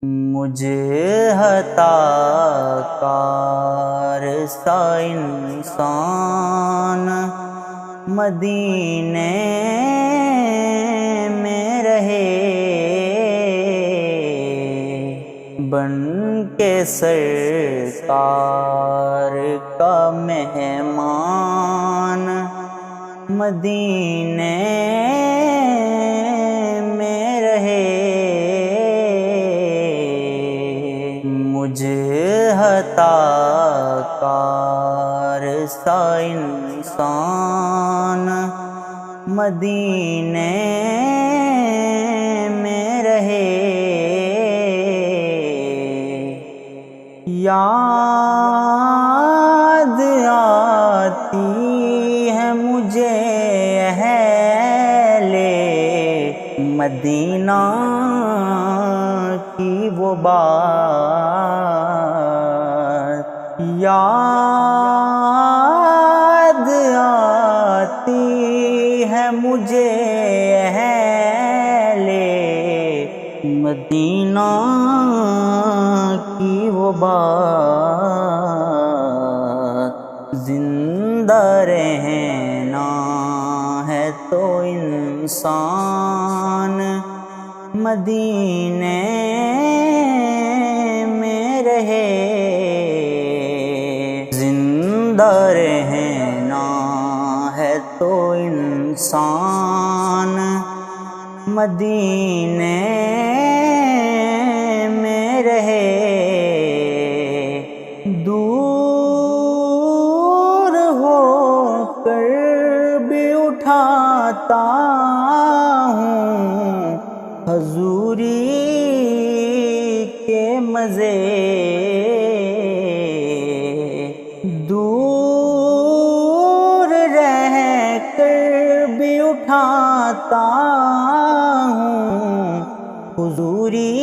مجھے عطا کار سا انسان مدینے میں رہے، بن کے سرکار کا مہمان مدینے میں رہے۔ مجھے عطا کار سا انسان مدینے میں رہے، یاد آتی ہے مجھے اہل مدینہ کی وہ بات، یاد آتی ہے مجھے اہل مدینہ کی وہ بات، زندہ رہنا ہے تو انسان مدینے میں رہے، زندہ رہنا ہے تو انسان مدینے میں رہے۔ دور ہو کر بھی اٹھاتا ہوں حضوری کے مزے، دور رہ کر بھی اٹھاتا ہوں حضوری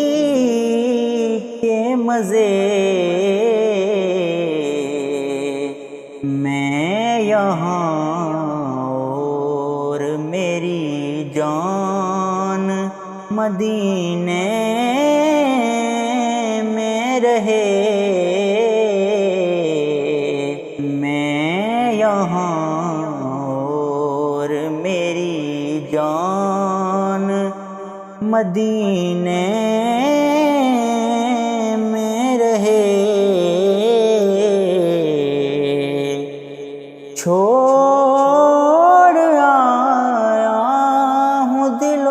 کے مزے، میں یہاں اور میری جان مدینے میں رہے، میں یہاں اور میری جان مدینے میں رہے۔ چھوڑ آیا ہوں دل و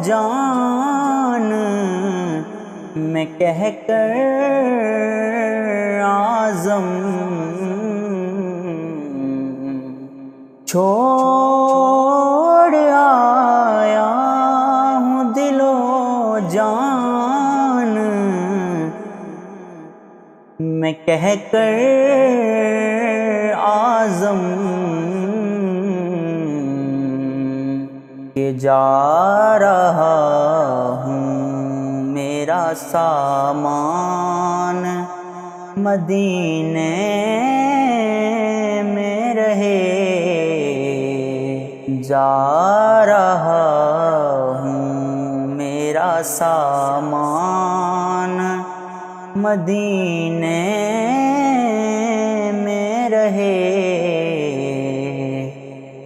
جان میں کہہ کر اعظم، چھوڑ آیا ہوں دل و جان میں کہہ کر اعظم، کہ جا رہا ہوں میرا سامان مدینے میں رہے، جا رہا ہوں میرا سامان مدینے میں رہے۔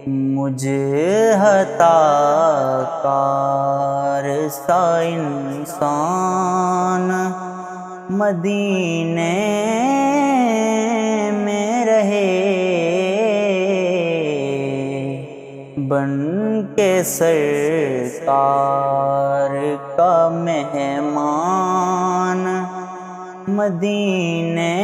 مجھے عطا کار سا انسان مدینے میں رہے، بن کے سرکار کا مہمان مدینے